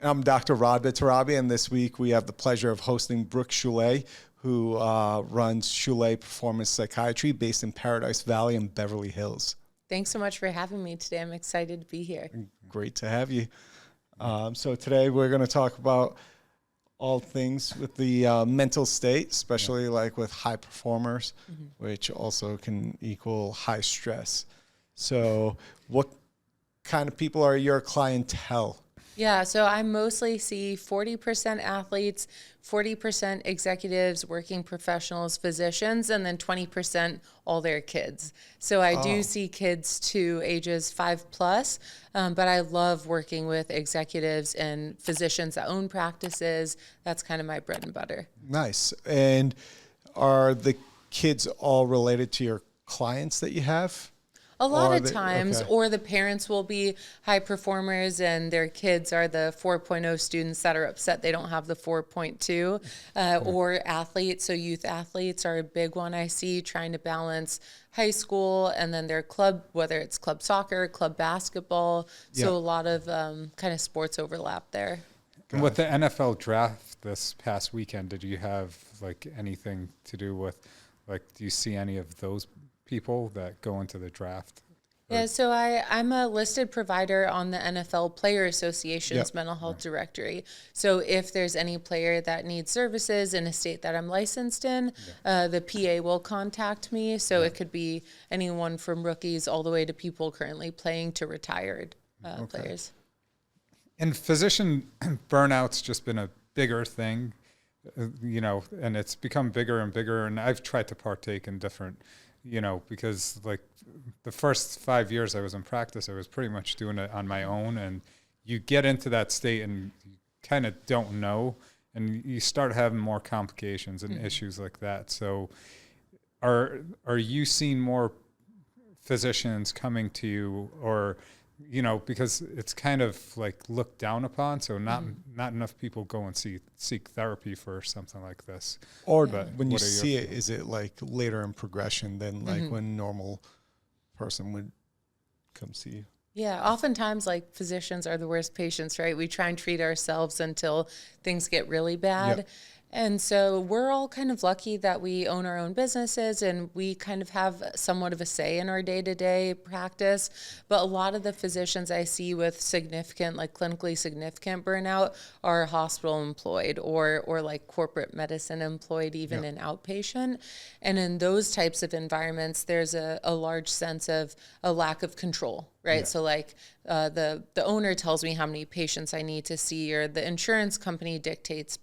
I'm Dr. Radha Tarabi, and this week we have the pleasure of hosting Brook Choulet, who runs Choulet Performance Psychiatry based in Paradise Valley and Beverly Hills. Thanks so much for having me today. I'm excited to be here. Great to have you. So today we're going to talk about all things with the mental state, especially like with high performers, which also can equal high stress. So what kind of people are your clientele? Yeah, so I mostly see 40% athletes, 40% executives, working professionals, physicians, and then 20% all their kids. So I do see kids to ages 5+, but I love working with executives and physicians that own practices. That's kind of my bread and butter. Nice. And are the kids all related to your clients that you have? A lot of times, or the parents will be high performers and their kids are the 4.0 students that are upset they don't have the 4.2, or athletes. So youth athletes are a big one I see, trying to balance high school and then their club, whether it's club soccer, club basketball. So a lot of kind of sports overlap there. And with the NFL draft this past weekend, did you have like anything to do with, like, do you see any of those people that go into the draft? Yeah, so I'm a listed provider on the NFL Player Association's mental health directory. So if there's any player that needs services in a state that I'm licensed in, the PA will contact me. So it could be anyone from rookies all the way to people currently playing to retired players. And physician burnout's just been a bigger thing, and it's become bigger and bigger. And I've tried to partake in different, because like the first 5 years I was in practice, I was pretty much doing it on my own. And you get into that state and you kind of don't know, and you start having more complications and issues like that. So are you seeing more physicians coming to you, or because it's kind of like looked down upon, so not enough people go and seek therapy for something like this. Or when you see it, is it like later in progression than like when a normal person would come see you? Yeah, oftentimes like physicians are the worst patients, right? We try and treat ourselves until things get really bad. Yep. And so we're all kind of lucky that we own our own businesses and we kind of have somewhat of a say in our day-to-day practice. But a lot of the physicians I see with significant, like clinically significant burnout are hospital employed or like corporate medicine employed, even in outpatient. And in those types of environments, there's a large sense of a lack of control. Right. So like the owner tells me how many patients I need to see, or the insurance company dictates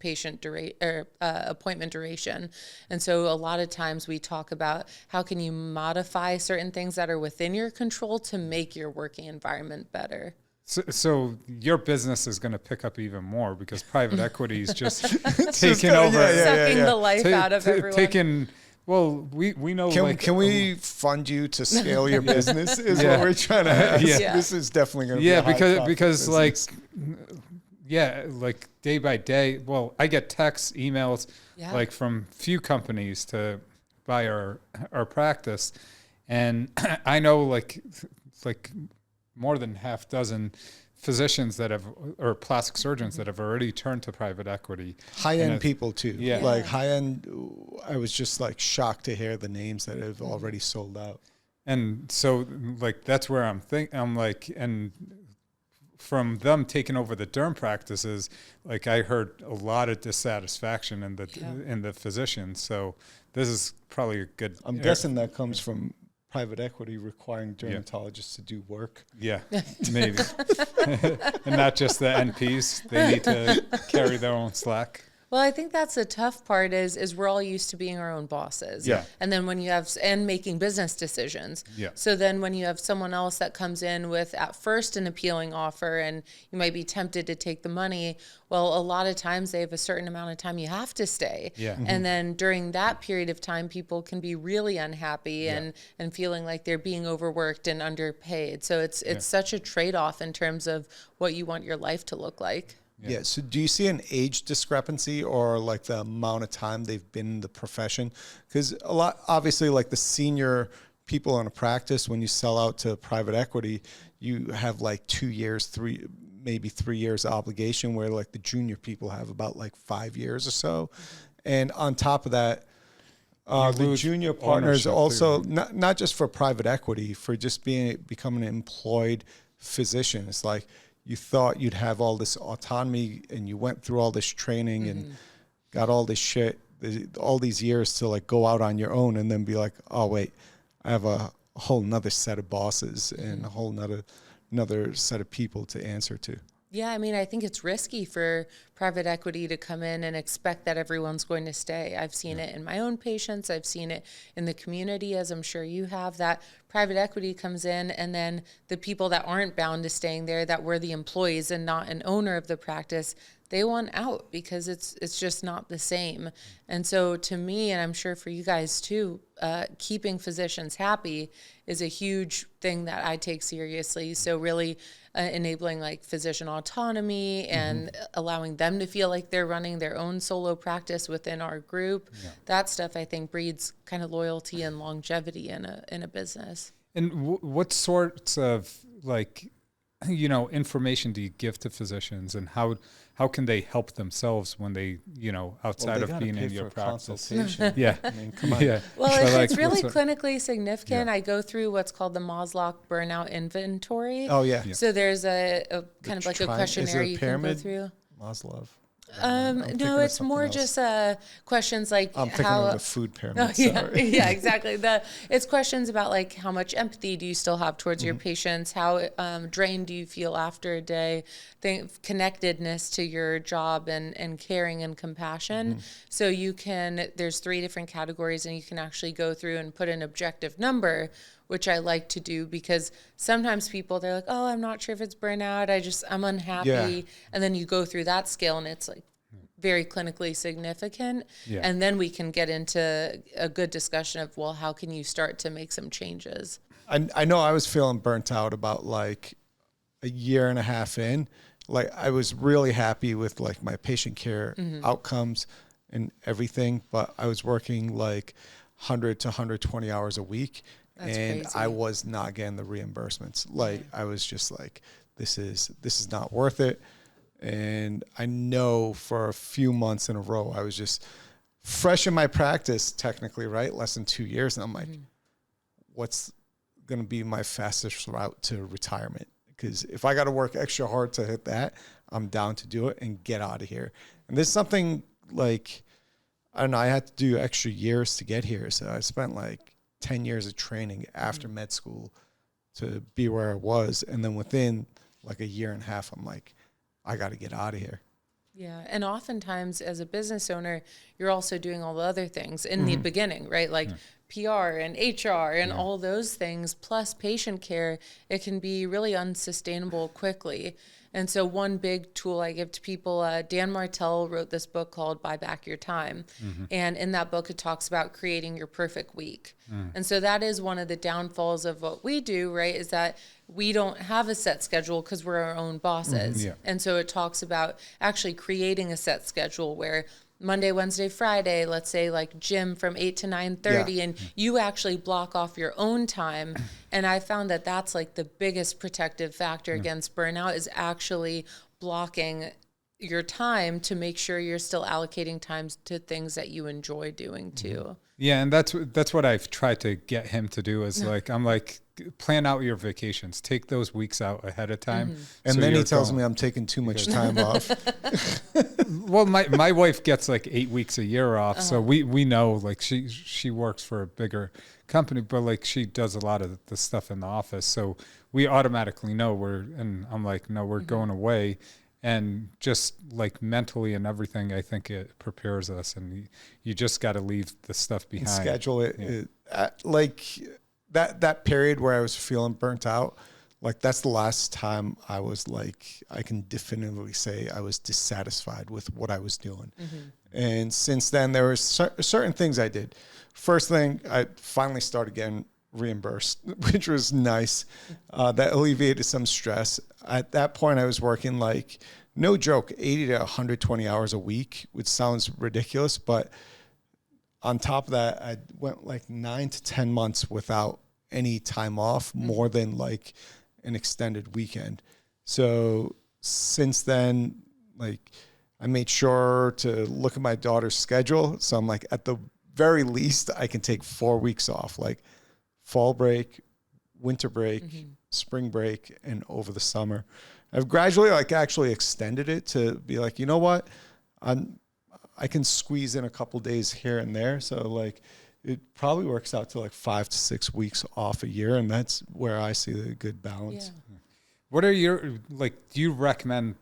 appointment duration. And so a lot of times we talk about how can you modify certain things that are within your control to make your working environment better. So your business is going to pick up even more because private equity is just taking over, sucking the life out of everyone. Well, we know. Can we fund you to scale your business? Is what we're trying to ask. This is definitely going to be a high because like day by day. Well, I get texts, emails, like from few companies to buy our practice, and I know like more than half dozen physicians that have, or plastic surgeons that have already turned to private equity. High-end people too. Yeah. Like high-end, I was just like shocked to hear the names that have already sold out. And so like, that's where I'm like, and from them taking over the derm practices, like I heard a lot of dissatisfaction in the physicians. So this is probably a good. I'm guessing that comes from private equity requiring dermatologists to do work. Yeah, maybe. And not just the NPs. They need to carry their own slack. Well, I think that's the tough part is we're all used to being our own bosses. Yeah. And then when you have, and making business decisions. Yeah. So then when you have someone else that comes in with at first an appealing offer and you might be tempted to take the money, well, a lot of times they have a certain amount of time you have to stay. Yeah. Mm-hmm. And then during that period of time, people can be really unhappy and feeling like they're being overworked and underpaid. So it's such a trade-off in terms of what you want your life to look like. Yeah. So do you see an age discrepancy or like the amount of time they've been in the profession? Because a lot, obviously, like the senior people in a practice, when you sell out to private equity, you have like 2 years, maybe 3 years obligation, where like the junior people have about like 5 years or so. And on top of that, the junior partners also, not just for private equity, for just becoming an employed physician. It's like you thought you'd have all this autonomy and you went through all this training and got all this shit, all these years to like go out on your own and then be like, oh wait, I have a whole nother set of bosses and a whole another set of people to answer to. Yeah, I mean, I think it's risky for private equity to come in and expect that everyone's going to stay. I've seen it in my own patients. I've seen it in the community, as I'm sure you have, that private equity comes in and then the people that aren't bound to staying there, that were the employees and not an owner of the practice, they want out because it's just not the same. And so to me, and I'm sure for you guys too, keeping physicians happy is a huge thing that I take seriously. So really enabling like physician autonomy and allowing them to feel like they're running their own solo practice within our group. Yeah. That stuff I think breeds kind of loyalty and longevity in a business. And what sorts of like, information do you give to physicians, and how can they help themselves when they, outside of being in your practice? Yeah. I mean, come on. Yeah. Well, it's really clinically significant. Yeah. I go through what's called the Maslow Burnout Inventory. Oh, yeah. So there's a kind of like a questionnaire you can go through. Maslow. No, it's more just questions like I'm thinking of the food pyramid. Yeah, exactly. It's questions about like how much empathy do you still have towards your patients? How drained do you feel after a day? Connectedness to your job and caring and compassion. So there's 3 different categories, and you can actually go through and put an objective number, which I like to do because sometimes they're like, oh, I'm not sure if it's burnout. I'm unhappy. Yeah. And then you go through that scale and it's like very clinically significant. Yeah. And then we can get into a good discussion of, well, how can you start to make some changes? I know I was feeling burnt out about like a year and a half in. Like I was really happy with like my patient care outcomes and everything, but I was working like 100 to 120 hours a week. That's and crazy. I was not getting the reimbursements. Like I was just like, this is not worth it. And I know for a few months in a row, I was just fresh in my practice, technically, right? Less than 2 years. And I'm like, what's going to be my fastest route to retirement? Because if I got to work extra hard to hit that, I'm down to do it and get out of here. And there's something like, I don't know, I had to do extra years to get here. So I spent like 10 years of training after med school to be where I was. And then within like a year and a half, I'm like, I got to get out of here. Yeah. And oftentimes as a business owner, you're also doing all the other things in the beginning, right? Like PR and HR and all those things, plus patient care. It can be really unsustainable quickly. And so one big tool I give to people, Dan Martell wrote this book called Buy Back Your Time. And in that book, it talks about creating your perfect week. And so that is one of the downfalls of what we do, right, is that we don't have a set schedule because we're our own bosses. And so it talks about actually creating a set schedule where Monday, Wednesday, Friday, let's say like gym from 8 to 9:30, and you actually block off your own time. And I found that that's like the biggest protective factor against burnout is actually blocking your time to make sure you're still allocating time to things that you enjoy doing too. Yeah, and that's what I've tried to get him to do is like, I'm like, plan out your vacations, take those weeks out ahead of time. And then he tells me I'm taking too much time off. Well, my wife gets like 8 weeks a year off. So we know like she works for a bigger company, but like she does a lot of the stuff in the office. So we automatically know and I'm like, no, we're going away. And just like mentally and everything, I think it prepares us, and you just got to leave the stuff behind. And schedule it. Like that period where I was feeling burnt out, like that's the last time I was like, I can definitively say I was dissatisfied with what I was doing. And since then, there were certain things I did. First thing, I finally started getting reimbursed, which was nice. That alleviated some stress. At that point, I was working like, no joke, 80 to 120 hours a week, which sounds ridiculous. But on top of that, I went like 9 to 10 months without any time off, more than like an extended weekend. So since then, like I made sure to look at my daughter's schedule. So I'm like, at the very least, I can take 4 weeks off, like fall break, winter break, spring break, and over the summer. I've gradually like actually extended it to be like, you know what, I can squeeze in a couple days here and there. So like it probably works out to like 5 to 6 weeks off a year. And that's where I see the good balance. Yeah. What are your, like, do you recommend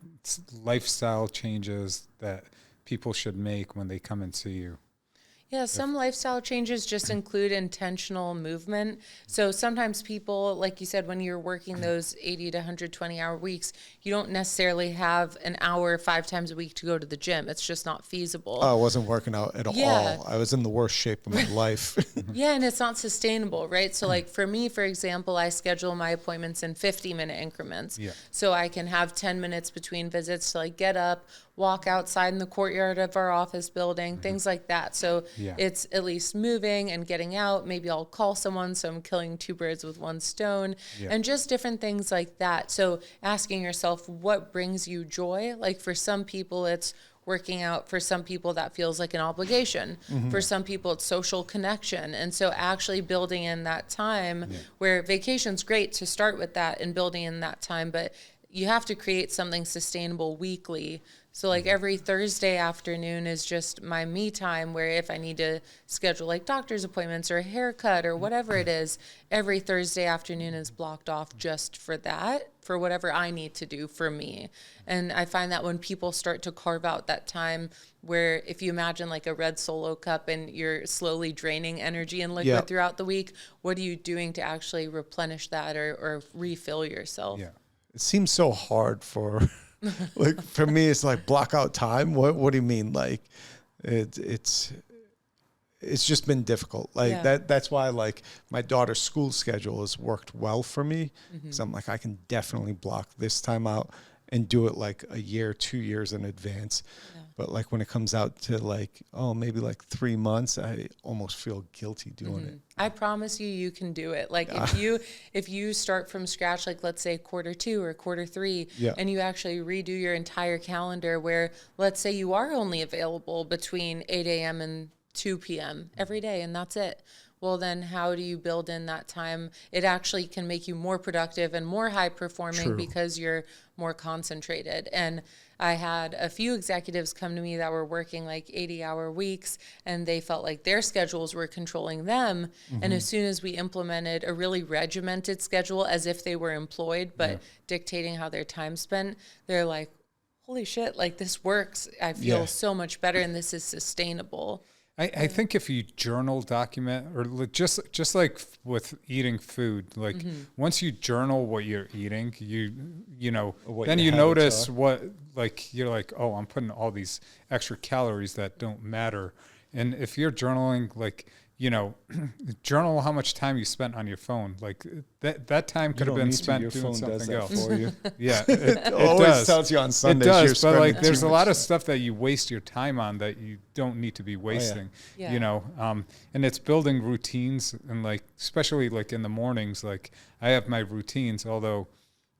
lifestyle changes that people should make when they come and see you? Yeah, some lifestyle changes just include intentional movement. So sometimes people, like you said, when you're working those 80 to 120 hour weeks, you don't necessarily have an hour 5 times a week to go to the gym. It's just not feasible. Oh, I wasn't working out at all. I was in the worst shape of my life. Yeah, and it's not sustainable, right? So like for me, for example, I schedule my appointments in 50-minute increments. Yeah. So I can have 10 minutes between visits to like get up, walk outside in the courtyard of our office building, things like that. So it's at least moving and getting out. Maybe I'll call someone, so I'm killing 2 birds with 1 stone, and just different things like that. So asking yourself, what brings you joy? Like for some people, it's working out. For some people, that feels like an obligation. For some people, it's social connection. And so actually building in that time where vacation's great to start with that and building in that time, but you have to create something sustainable weekly. So like every Thursday afternoon is just my me time, where if I need to schedule like doctor's appointments or a haircut or whatever it is, every Thursday afternoon is blocked off just for that, for whatever I need to do for me. And I find that when people start to carve out that time, where if you imagine like a red Solo cup and you're slowly draining energy and liquid throughout the week, what are you doing to actually replenish that or refill yourself? Yeah. It seems so hard for... like for me, it's like block out time. What do you mean? Like it's just been difficult. Like that's why like my daughter's school schedule has worked well for me. So I'm like, I can definitely block this time out and do it like a year, 2 years in advance. But like when it comes out to like, oh, maybe like 3 months, I almost feel guilty doing it. I promise you can do it. Like if you start from scratch, like let's say Q2 or Q3, and you actually redo your entire calendar, where let's say you are only available between 8 a.m. and 2 p.m. every day, and that's it. Well, then how do you build in that time? It actually can make you more productive and more high performing because you're more concentrated. And I had a few executives come to me that were working like 80-hour weeks, and they felt like their schedules were controlling them. And as soon as we implemented a really regimented schedule, as if they were employed, but dictating how their time spent, they're like, holy shit, like this works. I feel so much better, and this is sustainable. I think if you journal, document, or just like with eating food, like once you journal what you're eating, you know, then you notice what, like, you're like, oh, I'm putting all these extra calories that don't matter. And if you're journaling, like, you know, journal how much time you spent on your phone. Like that time could have been spent doing something else. For you. Yeah, it always does. tells you on Sundays. It does, but like there's a lot of stuff that you waste your time on that you don't need to be wasting. You know, and it's building routines, and like especially like in the mornings. Like I have my routines, although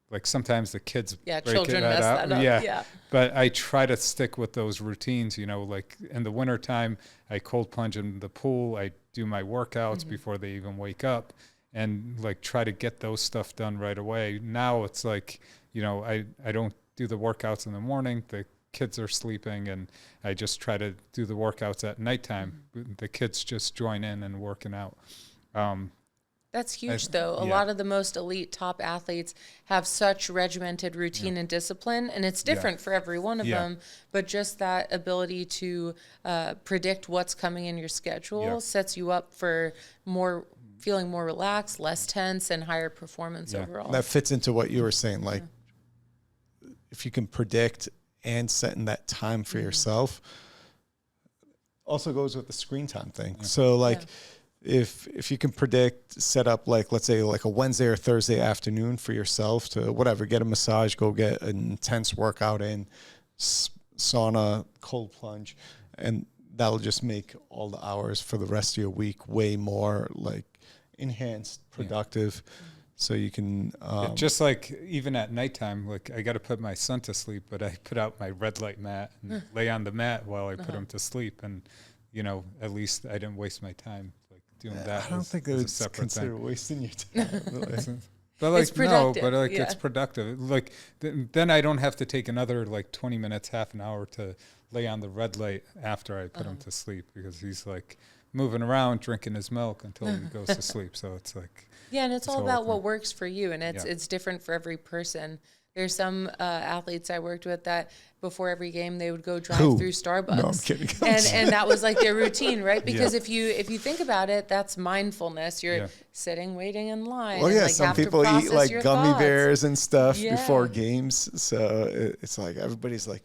like sometimes the kids break children that mess up. that up. But I try to stick with those routines. You know, like in the wintertime, I cold plunge in the pool. I do my workouts before they even wake up, and like try to get those stuff done right away. Now it's like, you know, I don't do the workouts in the morning. The kids are sleeping, and I just try to do the workouts at nighttime. The kids just join in and working out. That's huge, though. A lot of the most elite top athletes have such regimented routine and discipline, and it's different for every one of them. But just that ability to predict what's coming in your schedule sets you up for feeling more relaxed, less tense, and higher performance overall. That fits into what you were saying. Like, if you can predict and set in that time for yourself, also goes with the screen time thing. So, like, if you can predict, set up like, let's say like a Wednesday or Thursday afternoon for yourself to whatever, get a massage, go get an intense workout in, sauna, cold plunge, and that'll just make all the hours for the rest of your week way more like enhanced, productive. so you can just like even at nighttime, like I got to put my son to sleep, but I put out my red light mat and lay on the mat while I put him to sleep. And, at least I didn't waste my time like doing that. I don't think it was considered wasting your time. But like, It's productive, no, but like yeah. it's productive. Like then I don't have to take another like 20 minutes, half an hour to lay on the red light after I put him to sleep, because he's like moving around, drinking his milk until he goes to sleep. So it's like, Yeah, and it's all all about thing. what works for you, and it's Yeah. it's different for every person. There's some athletes I worked with that before every game they would go drive Who? through Starbucks. No, I'm kidding. And that was like their routine, right? Because Yeah. if you think about it, that's mindfulness. You're Yeah. sitting, waiting in line. Well, and, yeah, like, some have to people eat process like your gummy thoughts. bears and stuff Yeah. before games. So it's like everybody's like,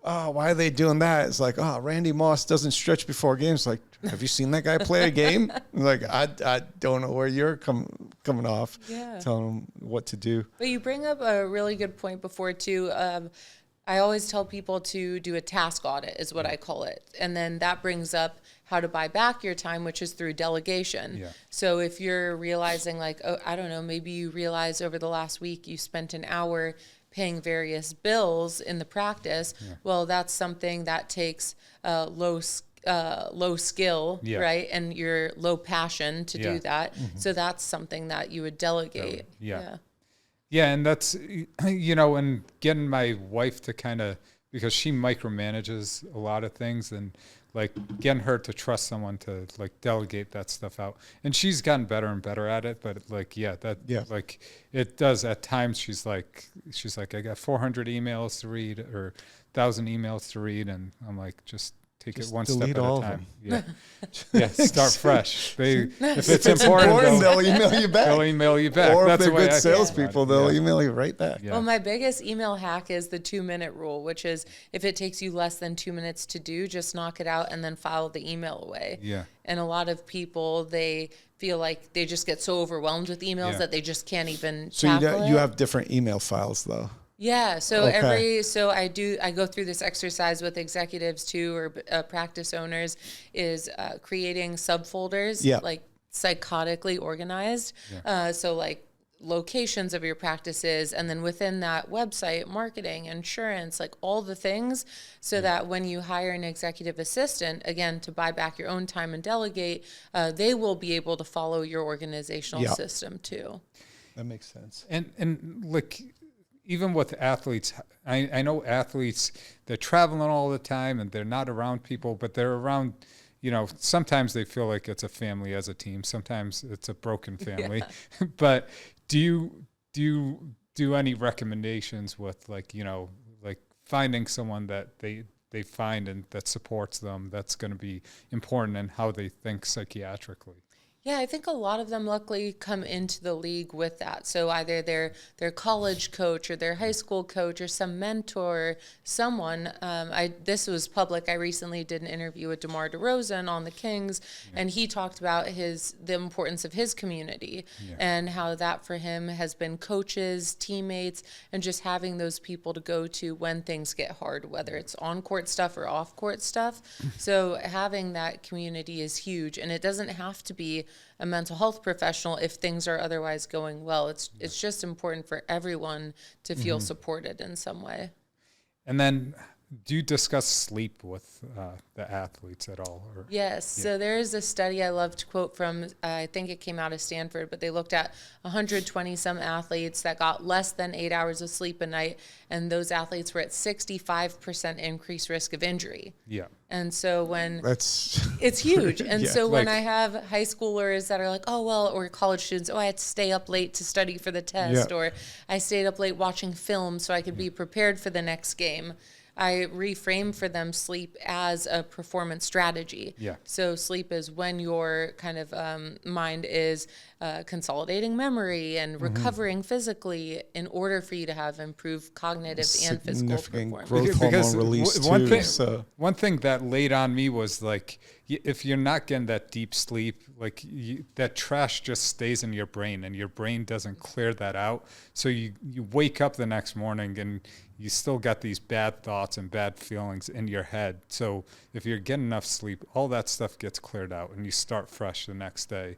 oh, why are they doing that? It's like, oh, Randy Moss doesn't stretch before games. Like, have you seen that guy play a game? Like, I don't know where you're coming off, Yeah. telling them what to do. But you bring up a really good point before too. I always tell people to do a task audit is what I call it. And then that brings up how to buy back your time, which is through delegation. Yeah. So if you're realizing like, oh, I don't know, maybe you realize over the last week you spent an hour paying various bills in the practice. Well, that's something that takes low skill, Yeah. right? And your low passion to Yeah. do that. So that's something that you would delegate. Yeah. Yeah, and that's, and getting my wife to kind of, because she micromanages a lot of things, and like getting her to trust someone to like delegate that stuff out. And she's gotten better and better at it, but like, like it does at times. She's like, I got 400 emails to read or 1,000 emails to read. And I'm like, just take it one step delete at all a of time. Yeah. Yeah. Start fresh. If it's Important, important, they'll email you back. they'll email you back. Or if That's they're the way good I feel about salespeople, it. they'll Yeah. email you right back. Yeah. Well, my biggest email hack is the 2-minute rule, which is if it takes you less than 2 minutes to do, just knock it out and then file the email away. Yeah. And a lot of people, they feel like they just get so overwhelmed with emails Yeah. that they just can't even So tackle you it. have different email files though. Yeah, so Okay. I go through this exercise with executives too, or practice owners, is creating subfolders, Yeah. like psychotically organized. So like locations of your practices, and then within that website, marketing, insurance, like all the things, so that when you hire an executive assistant, again, to buy back your own time and delegate, they will be able to follow your organizational Yeah. system too. That makes sense. And like, even with athletes, I know athletes, they're traveling all the time and they're not around people, but they're around, sometimes they feel like it's a family as a team. Sometimes it's a broken family. But do you do any recommendations with like finding someone that they find and that supports them, that's going to be important in how they think psychiatrically? Yeah, I think a lot of them luckily come into the league with that. So either their college coach or their high school coach or some mentor, someone. This was public. I recently did an interview with DeMar DeRozan on the Kings, and he talked about the importance of his community and how that for him has been coaches, teammates, and just having those people to go to when things get hard, whether it's on-court stuff or off-court stuff. So having that community is huge, and it doesn't have to be a mental health professional if things are otherwise going well. It's just important for everyone to feel supported in some way. And then do you discuss sleep with the athletes at all? Or? Yes. So there is a study I love to quote from, I think it came out of Stanford, but they looked at 120 some athletes that got less than 8 hours of sleep a night. And those athletes were at 65% increased risk of injury. Yeah. And so it's huge. And Yeah. so when Like- I have high schoolers that are like, oh, well, or college students, oh, I had to stay up late to study for the test, or I stayed up late watching film so I could be prepared for the next game. I reframe for them sleep as a performance strategy. Yeah. So sleep is when your kind of mind is consolidating memory and recovering physically in order for you to have improved cognitive and physical Significant performance. growth hormone release one too. one thing that laid on me was like, if you're not getting that deep sleep, like that trash just stays in your brain and your brain doesn't clear that out. So you wake up the next morning and you still got these bad thoughts and bad feelings in your head. So if you're getting enough sleep, all that stuff gets cleared out and you start fresh the next day.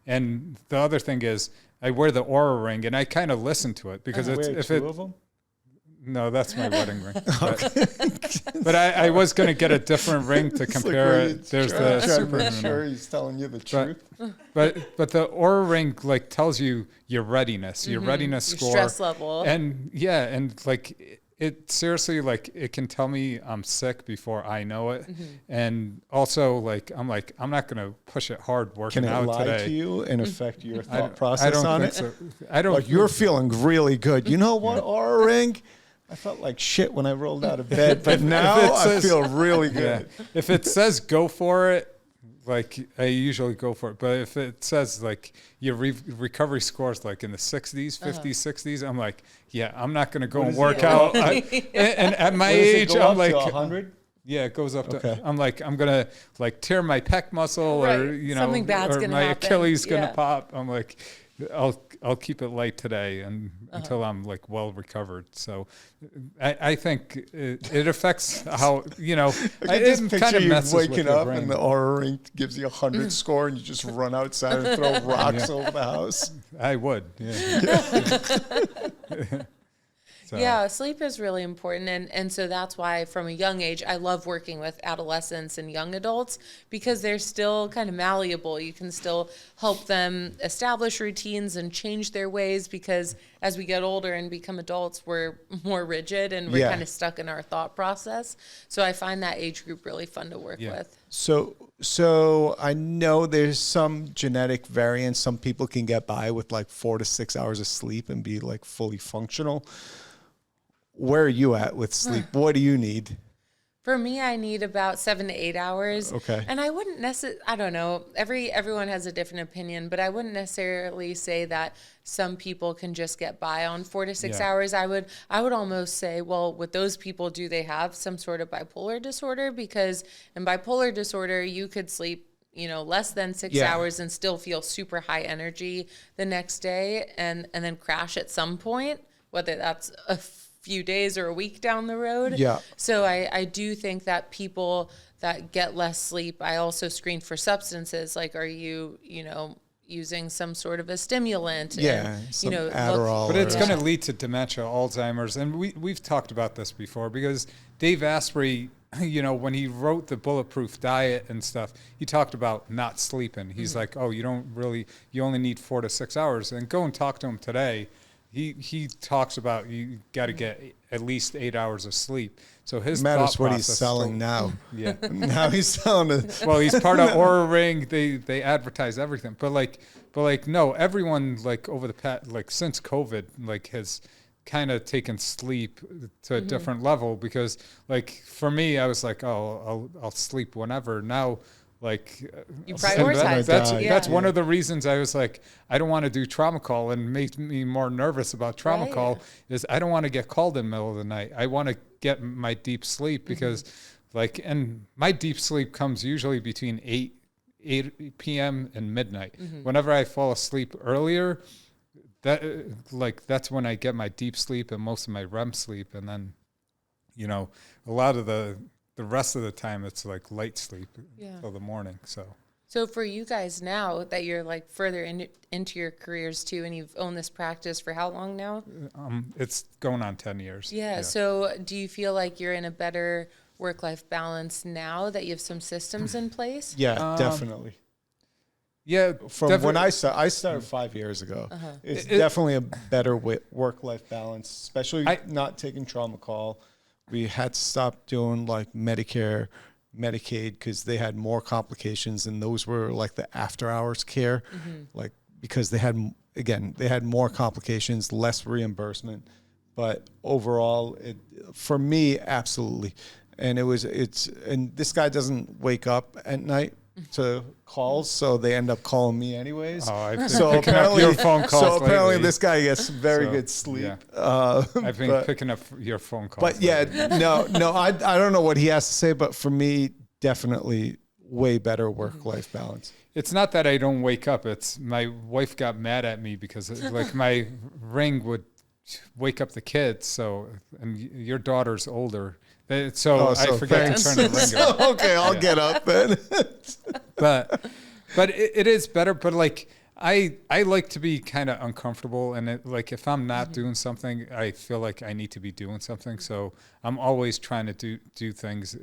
And the other thing is, I wear the Aura ring, and I kind of listen to it because it's if it. Of them? No, that's my wedding ring. But I was going to get a different ring to compare it. There's the Superman. Sure, he's telling you the truth. But the Aura ring like tells you your readiness, your readiness Your score, stress level. and like it seriously, like it can tell me I'm sick before I know it, and also like I'm not going to push it hard working Can it out lie today. to you and affect your thought I process don't on think it? so. I don't. Like you're feeling really good. You know what, Aura ring? I felt like shit when I rolled out of bed, but now I feel really good. Yeah. If it says go for it, like I usually go for it. But if it says like your recovery scores like in the 60s, 50s, 60s, I'm like, yeah, I'm not going to go and work out. And at my age, I'm like 100. Yeah, it goes up Okay. to. I'm like, I'm gonna like tear my pec muscle, or Right. Something bad's or gonna my happen. Achilles gonna Yeah. pop. I'm like, I'll keep it light today and until I'm like well recovered. So I think it affects how I just it picture kind of you messes with waking your up brain. and the Aura ring gives you 100 score and you just run outside and throw rocks over the house. I would, yeah. So, Yeah, sleep is really important. And so that's why from a young age, I love working with adolescents and young adults because they're still kind of malleable. You can still help them establish routines and change their ways because as we get older and become adults, we're more rigid and we're kind of stuck in our thought process. So I find that age group really fun to work with. So I know there's some genetic variants. Some people can get by with like 4 to 6 hours of sleep and be like fully functional. Where are you at with sleep? What do you need? For me, I need about 7 to 8 hours. Okay. And I wouldn't necessarily, I don't know, everyone has a different opinion, but I wouldn't necessarily say that some people can just get by on 4 to 6 hours. I would almost say, well, with those people, do they have some sort of bipolar disorder? Because in bipolar disorder, you could sleep less than 6 hours and still feel super high energy the next day and then crash at some point, whether that's a few days or a week down the road. Yeah. So I do think that people that get less sleep, I also screen for substances. Like, are you, using some sort of a stimulant? Yeah, and, some Adderall. But it's going to lead to dementia, Alzheimer's. And we've talked about this before because Dave Asprey, when he wrote the Bulletproof Diet and stuff, he talked about not sleeping. He's like, oh, you only need 4 to 6 hours. And go and talk to him today. He talks about you got to get at least 8 hours of sleep. So his matters thought what he's process selling now. Yeah. Now he's selling it. Well, he's part of Aura Ring. They advertise everything, but no, everyone like over the past since COVID has kind of taken sleep to a different level because for me I was like, oh, I'll sleep whenever. Now you prioritize. That's one of the reasons I was like, I don't want to do trauma call, and made me more nervous about trauma call is I don't want to get called in the middle of the night. I want to get my deep sleep because and my deep sleep comes usually between 8 p.m. and midnight. Whenever I fall asleep earlier, that's when I get my deep sleep and most of my REM sleep. And then, a lot of the rest of the time it's like light sleep till the morning. So for you guys now that you're further into your careers too, and you've owned this practice for how long now? It's going on 10 years. Yeah. So do you feel like you're in a better work-life balance now that you have some systems in place? Yeah, definitely. Yeah. From when I started 5 years ago, it's definitely a better work-life balance, especially not taking trauma call. We had to stop doing Medicare, Medicaid, because they had more complications, and those were the after-hours care, because they had more complications, less reimbursement. But overall, for me, absolutely. And and this guy doesn't wake up at night to calls, so they end up calling me anyways. Oh, I've been so picking up your phone calls So apparently lately. this guy gets very good sleep. Yeah. I've been picking up your phone calls. But no, I don't know what he has to say, but for me, definitely way better work-life balance. It's not that I don't wake up. It's my wife got mad at me because my ring would wake up the kids. So, and your daughter's older. So I forget to turn the ring on. Okay, I'll get up then. But it is better. But I like to be kind of uncomfortable, and like if I'm not doing something, I feel like I need to be doing something. So I'm always trying to do things,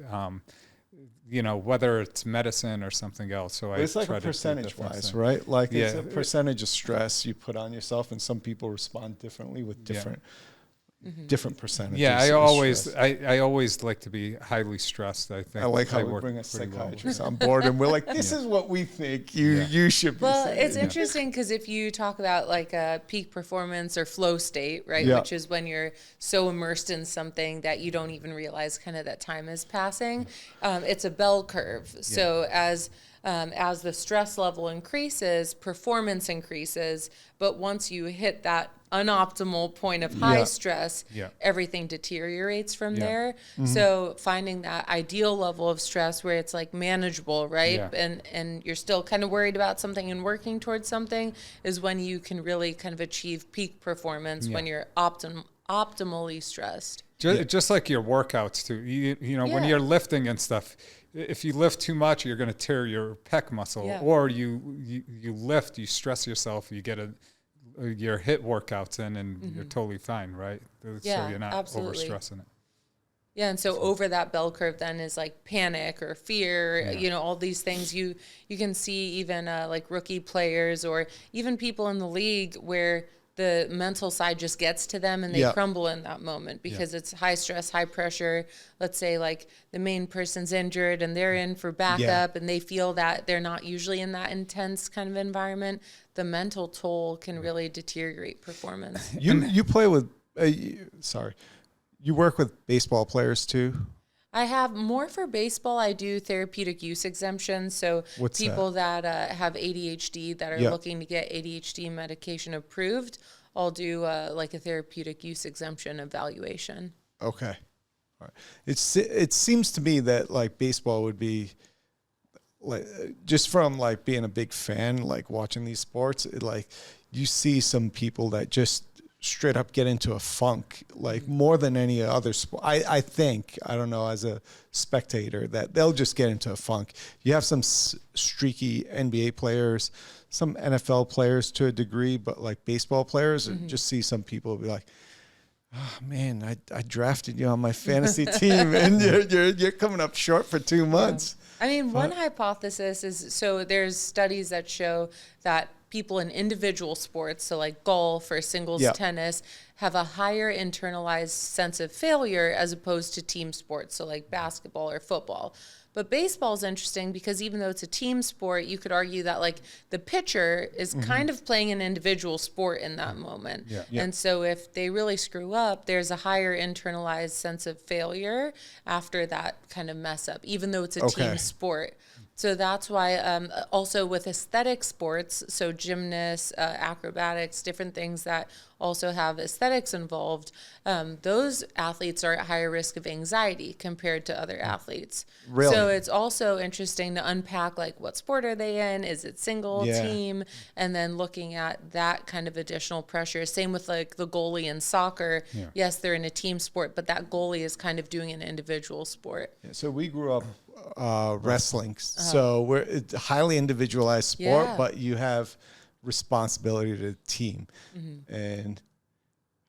whether it's medicine or something else. So But it's like try a to do percentage different wise, things. right? Like it's Yeah. a percentage of stress you put on yourself, and some people respond differently with different percentages. Yeah, of stress. I always like to be highly stressed. I think I like how we work bring a pretty well with psychiatrist on board, and we're like, this is what we think you should be Well, saying. it's interesting because if you talk about like a peak performance or flow state, right, Yeah. which is when you're so immersed in something that you don't even realize kind of that time is passing, it's a bell curve. So as the stress level increases, performance increases, but once you hit that unoptimal point of high stress, everything deteriorates from there. So finding that ideal level of stress where it's like manageable, right? And you're still kind of worried about something and working towards something is when you can really kind of achieve peak performance when you're optimally stressed. Just like your workouts too. When you're lifting and stuff, if you lift too much, you're going to tear your pec muscle, or you lift, you stress yourself, you get your HIIT workouts in, and you're totally fine, right? So you're not overstressing it. Yeah, and so over that bell curve then is like panic or fear, all these things you can see even like rookie players or even people in the league where the mental side just gets to them and they crumble in that moment because it's high stress, high pressure. Let's say like the main person's injured and they're in for backup and they feel that they're not usually in that intense kind of environment. The mental toll can really deteriorate performance. You play with, you work with baseball players too? I have more for baseball. I do therapeutic use exemptions. So people that have ADHD that are looking to get ADHD medication approved, I'll do like a therapeutic use exemption evaluation. Okay. All right. It seems to me that like baseball would be like, just from like being a big fan, like watching these sports, like you see some people that just straight up get into a funk, like more than any other sport. I think, I don't know, as a spectator, that they'll just get into a funk. You have some streaky NBA players, some NFL players to a degree, but like baseball players, just see some people be like, oh man, I drafted you on my fantasy team and you're coming up short for 2 months. I mean, one hypothesis is, so there's studies that show that people in individual sports, so like golf or singles tennis, have a higher internalized sense of failure as opposed to team sports, so like basketball or football. But baseball is interesting because even though it's a team sport, you could argue that like the pitcher is kind of playing an individual sport in that moment. And so if they really screw up, there's a higher internalized sense of failure after that kind of mess up, even though it's a team sport. So that's why also with aesthetic sports, so gymnasts, acrobatics, different things that also have aesthetics involved, those athletes are at higher risk of anxiety compared to other athletes. Really? So it's also interesting to unpack like what sport are they in? Is it single, team? And then looking at that kind of additional pressure. Same with like the goalie in soccer. Yes, they're in a team sport, but that goalie is kind of doing an individual sport. So we grew up wrestling. So it's a highly individualized sport, but you have responsibility to the team. And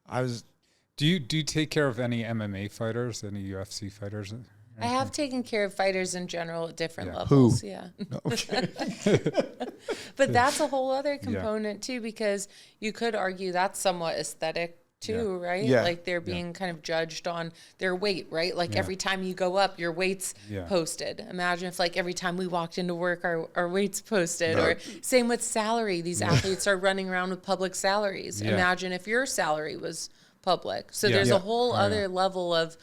I was. Do you take care of any MMA fighters, any UFC fighters? I have taken care of fighters in general at different levels. Who? No, okay. But that's a whole other component too, because you could argue that's somewhat aesthetic too, right? Like they're being kind of judged on their weight, right? Like every time you go up, your weight's posted. Imagine if like every time we walked into work, our weight's posted. Or same with salary. These athletes are running around with public salaries. Imagine if your salary was public. So there's a whole other level of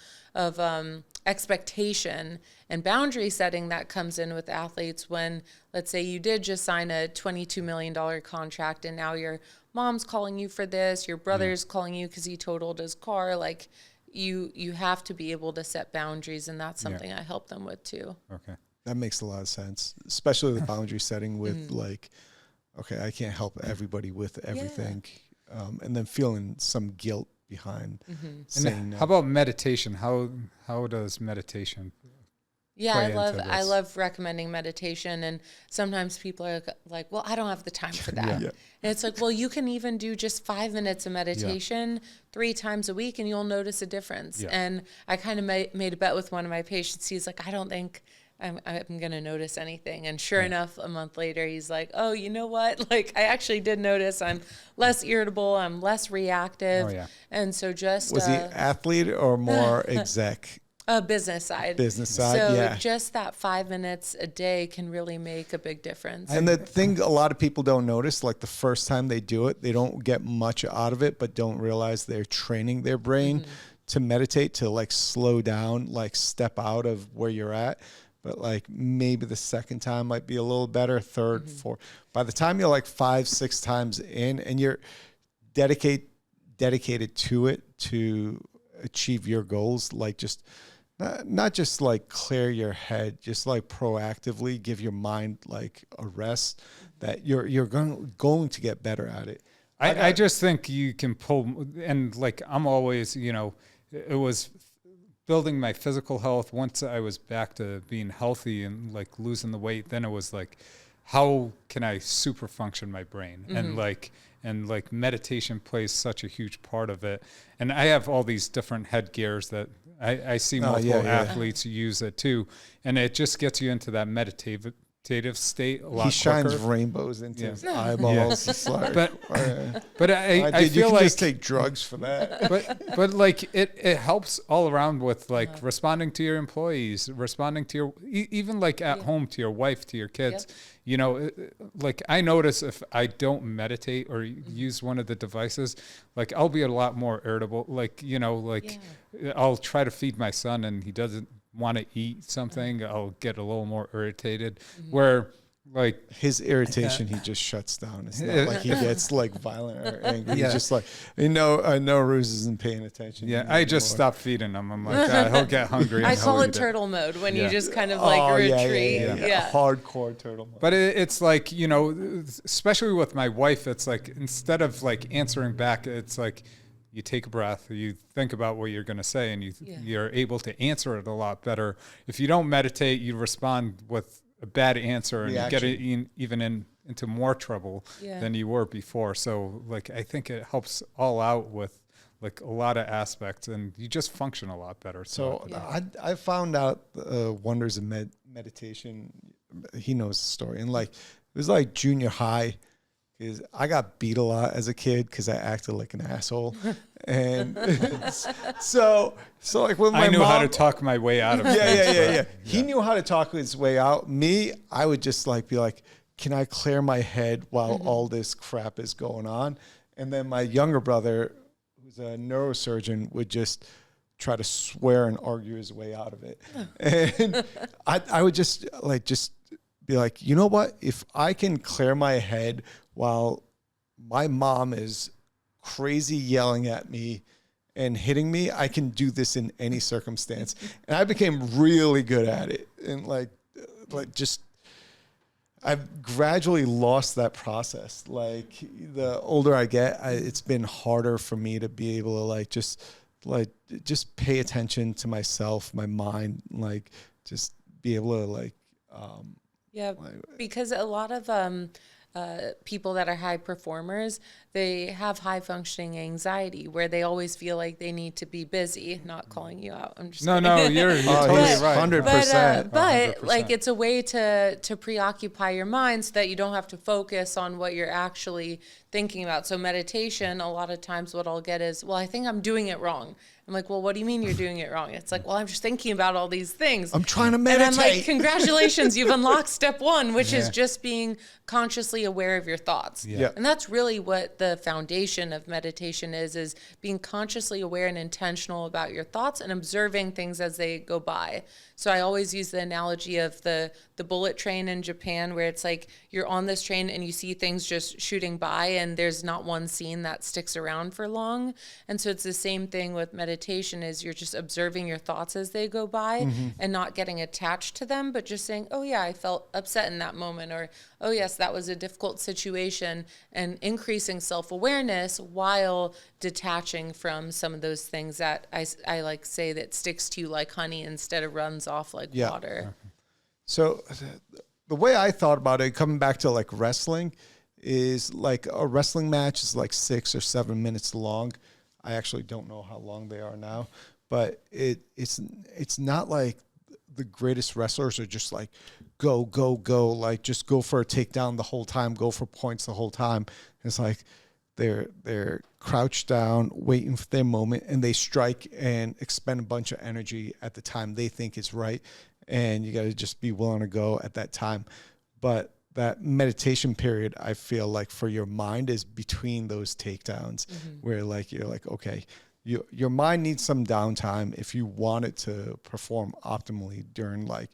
expectation and boundary setting that comes in with athletes when, let's say you did just sign a $22 million contract and now your mom's calling you for this, your brother's calling you because he totaled his car. Like you have to be able to set boundaries, and that's something I help them with too. Okay. That makes a lot of sense, especially the boundary setting with like, okay, I can't help everybody with everything. And then feeling some guilt behind saying How about meditation? How does meditation Yeah, play I into this. love recommending meditation, and sometimes people are like, "Well, I don't have the time for that." Yeah. And it's like, "Well, you can even do just 5 minutes of meditation 3 times a week and you'll notice a difference." Yeah. And I kind of made a bet with one of my patients. He's like, "I don't think I'm going to notice anything." And sure enough, a month later, he's like, "Oh, you know what? Like, I actually did notice I'm less irritable, I'm less reactive." Oh, yeah. And so just Was he athlete or more exec? business side. Business side, So yeah. just that 5 minutes a day can really make a big difference. And the thing a lot of people don't notice, like the first time they do it, they don't get much out of it, but don't realize they're training their brain to meditate, to like slow down, like step out of where you're at. But like maybe the second time might be a little better, third, fourth. By the time you're like 5, 6 times in and you're dedicated to it to achieve your goals, like just not just like clear your head, just like proactively give your mind like a rest, that you're going to get better at it. I just think you can pull, and like I'm always, it was building my physical health. Once I was back to being healthy and like losing the weight, then it was like, how can I super function my brain? And like meditation plays such a huge part of it. And I have all these different headgears that I see multiple athletes use it too. And it just gets you into that meditative state a lot quicker. He shines rainbows into his eyeballs. It's like, but I dude, feel you can like just take drugs for that. but like it helps all around with like responding to your employees, responding to your even like at home to your wife, to your kids. Like I notice if I don't meditate or use one of the devices, like I'll be a lot more irritable. Like I'll try to feed my son and he doesn't want to eat something, I'll get a little more irritated. Where like his irritation, he just shuts down. It's not like he gets like violent or angry. He's just like, I know Ruse isn't paying attention. I just stopped feeding him. I'm like, he'll get hungry. I call it turtle mode when you just kind of like retreat. Yeah. Hardcore turtle mode. But it's like, especially with my wife, it's like instead of like answering back, it's like you take a breath, you think about what you're going to say, and you're able to answer it a lot better. If you don't meditate, you respond with a bad answer and you get it even into more trouble than you were before. So like I think it helps all out with like a lot of aspects, and you just function a lot better. So I found out wonders of meditation. He knows the story, and like it was like junior high. Because I got beat a lot as a kid because I acted like an asshole, and so like when my I knew mom, how to talk my way out of it. Yeah. He knew how to talk his way out. Me, I would just like be like, can I clear my head while all this crap is going on? And then my younger brother, who's a neurosurgeon, would just try to swear and argue his way out of it. And I would just be like, you know what? If I can clear my head while my mom is crazy yelling at me and hitting me, I can do this in any circumstance. And I became really good at it. And I've gradually lost that process. Like the older I get, it's been harder for me to be able to just pay attention to myself, my mind, like just be able to because a lot of people that are high performers, they have high functioning anxiety where they always feel like they need to be busy. Not calling you out. I'm just no, you're totally right. 100%. But like it's a way to preoccupy your mind so that you don't have to focus on what you're actually thinking about. So meditation, a lot of times what I'll get is, well, I think I'm doing it wrong. I'm like, well, what do you mean you're doing it wrong? It's like, well, I'm just thinking about all these things. I'm trying to meditate. And I'm like, congratulations, you've unlocked step 1, which is just being consciously aware of your thoughts. Yeah. And that's really what the foundation of meditation is being consciously aware and intentional about your thoughts and observing things as they go by. So I always use the analogy of the bullet train in Japan, where it's like you're on this train and you see things just shooting by and there's not one scene that sticks around for long. And so it's the same thing with meditation, is you're just observing your thoughts as they go by and not getting attached to them, but just saying, oh yeah, I felt upset in that moment, or oh yes, that was a difficult difficult situation and increasing self-awareness while detaching from some of those things that I like say that sticks to you like honey instead of runs off like water. So the way I thought about it, coming back to like wrestling, is like a wrestling match is like 6 or 7 minutes long. I actually don't know how long they are now, but it's not like the greatest wrestlers are just like go, like just go for a takedown the whole time, go for points the whole time. It's like they're crouched down, waiting for their moment, and they strike and expend a bunch of energy at the time they think is right. And you got to just be willing to go at that time. But that meditation period, I feel like for your mind is between those takedowns where like, you're like, okay, your mind needs some downtime if you want it to perform optimally during like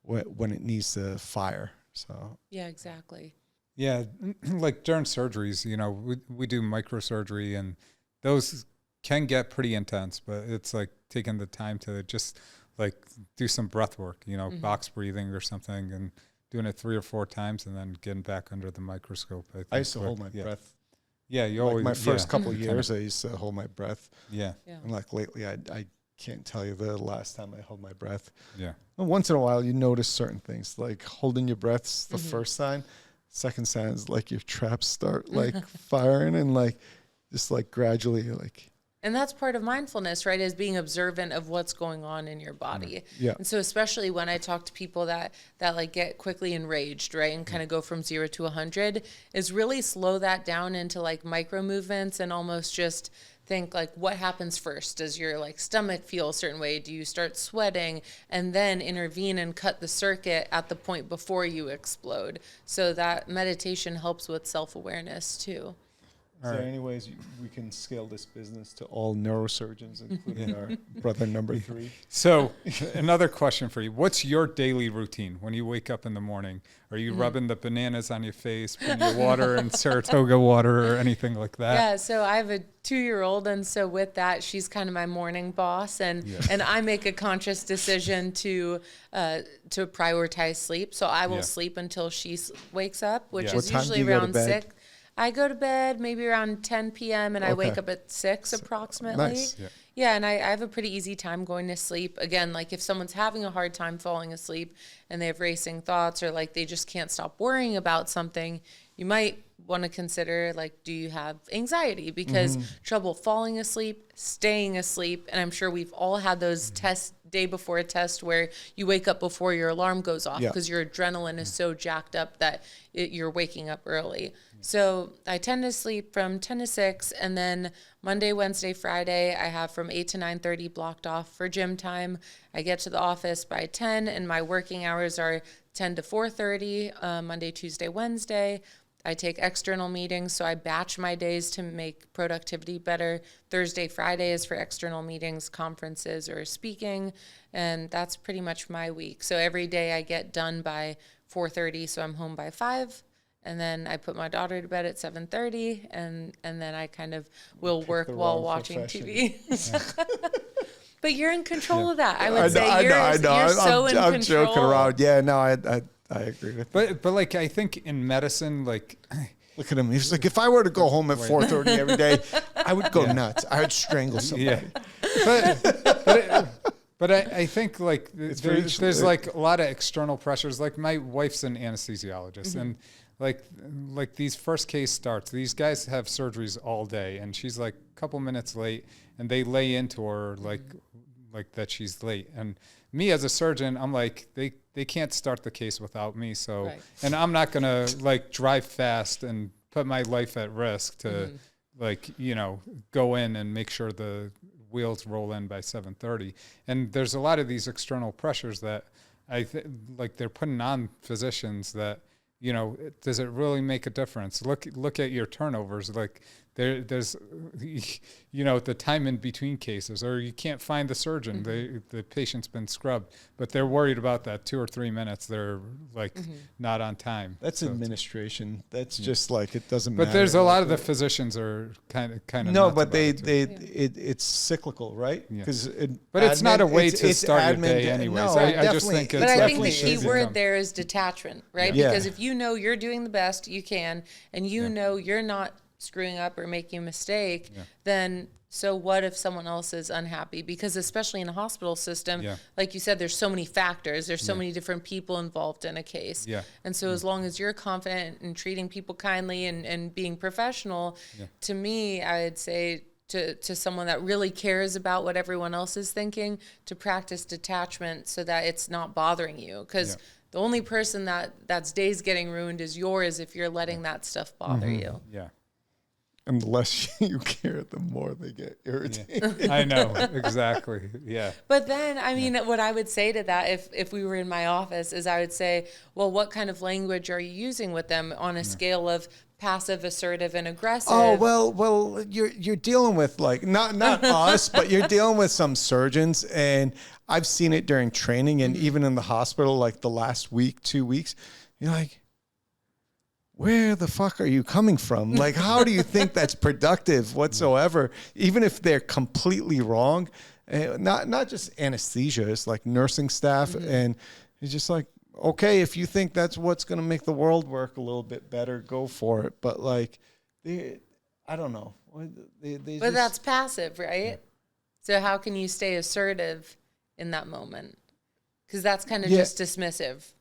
when it needs to fire. So yeah, exactly. Yeah, like during surgeries, you know, we do microsurgery, and those can get pretty intense, but it's like taking the time to just like do some breath work, you know, box breathing or something, and doing it 3 or 4 times and then getting back under the microscope. I used to hold my breath. Yeah, you like always. My first couple years, I used to hold my breath. Yeah. And like lately, I can't tell you the last time I held my breath. Yeah. And once in a while, you notice certain things, like holding your breath's the first sign. Second sign is like your traps start like firing, and like just like gradually like. And that's part of mindfulness, right? Is being observant of what's going on in your body. Yeah. And so especially when I talk to people that like get quickly enraged, right? And kind of go from 0 to 100, is really slow that down into like micro movements and almost just think like, what happens first? Does your like stomach feel a certain way? Do you start sweating? And then intervene and cut the circuit at the point before you explode. So that meditation helps with self-awareness too. Is there any ways we can scale this business to all neurosurgeons, including our brother number 3? So another question for you. What's your daily routine when you wake up in the morning? Are you rubbing the bananas on your face, putting your water in Saratoga water or anything like that? Yeah, so I have a 2-year-old, and so with that, she's kind of my morning boss, and I make a conscious decision to prioritize sleep. So I will sleep until she wakes up, which is usually around 6. I go to bed maybe around 10 p.m. and I wake up at 6 approximately. Nice. Yeah, and I have a pretty easy time going to sleep. Again, like if someone's having a hard time falling asleep and they have racing thoughts or like they just can't stop worrying about something, you might want to consider like, do you have anxiety? Because trouble falling asleep, staying asleep, and I'm sure we've all had those tests day before a test where you wake up before your alarm goes off because your adrenaline is so jacked up that you're waking up early. So I tend to sleep from 10 to 6, and then Monday, Wednesday, Friday, I have from 8 to 9:30 blocked off for gym time. I get to the office by 10, and my working hours are 10 to 4:30, Monday, Tuesday, Wednesday. I take external meetings, so I batch my days to make productivity better. Thursday, Friday is for external meetings, conferences, or speaking, and that's pretty much my week. So every day I get done by 4:30, so I'm home by 5. And then I put my daughter to bed at 7:30, and then I kind of will work while watching TV. But you're in control of that. I would say you're so in control. I'm joking around. Yeah, no, I agree with that. But like I think in medicine, like look at him. He's like, if I were to go home at 4:30 every day, I would go nuts. I would strangle somebody. Yeah. But I think like there's like a lot of external pressures. Like my wife's an anesthesiologist, and like these first case starts, these guys have surgeries all day, and she's like a couple minutes late, and they lay into her like that she's late. And me as a surgeon, I'm like, they can't start the case without me. So, and I'm not gonna like drive fast and put my life at risk to like, you know, go in and make sure the wheels roll in by 7:30. And there's a lot of these external pressures that like they're putting on physicians that, you know, does it really make a difference? Look at your turnovers. Like there's, the time in between cases, or you can't find the surgeon. The patient's been scrubbed, but they're worried about that 2 or 3 minutes. They're like not on time. That's So administration. That's just like, it doesn't but matter. there's a lot of the physicians are kind of no, nuts but about it too. it's cyclical, right? Yeah. Because But it's not a way to it's start your admin day day. anyways. No, I just definitely. think But it's I think definitely the definitely key should word there is detachment, right? Yeah. Because if you know you're doing the best you can, and you know you're not screwing up or making a mistake, then so what if someone else is unhappy? Because especially in a hospital system, like you said, there's so many factors. There's so many different people involved in a case. Yeah. And so as long as you're confident in treating people kindly and being professional, to me, I would say to someone that really cares about what everyone else is thinking, to practice detachment so that it's not bothering you. Because the only person that's day's getting ruined is yours if you're letting that stuff bother you. Yeah. And the less you care, the more they get irritated. I know, exactly. Yeah. But then, I mean, what I would say to that, if we were in my office, is I would say, well, what kind of language are you using with them on a scale of passive, assertive, and aggressive? Oh, well, you're dealing with like not us, but you're dealing with some surgeons, and I've seen it during training and even in the hospital, like the last week, 2 weeks. You're like, where the fuck are you coming from? Like, how do you think that's productive whatsoever? Even if they're completely wrong, not just anesthesia, it's like nursing staff, and it's just like, okay, if you think that's what's going to make the world work a little bit better, go for it. But like, I don't know. But that's passive, right? So how can you stay assertive in that moment? Because that's kind of just dismissive.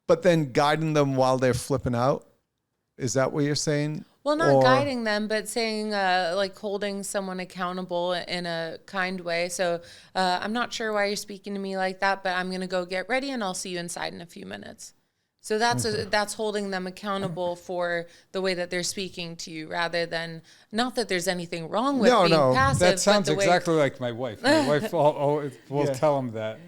But then guiding them while they're flipping out, is that what you're saying? Well, not guiding them, but saying like holding someone accountable in a kind way. So I'm not sure why you're speaking to me like that, but I'm going to go get ready and I'll see you inside in a few minutes. So that's holding them accountable for the way that they're speaking to you, rather than, not that there's anything wrong with being passive. That sounds but the exactly like my wife. My wife will tell them that,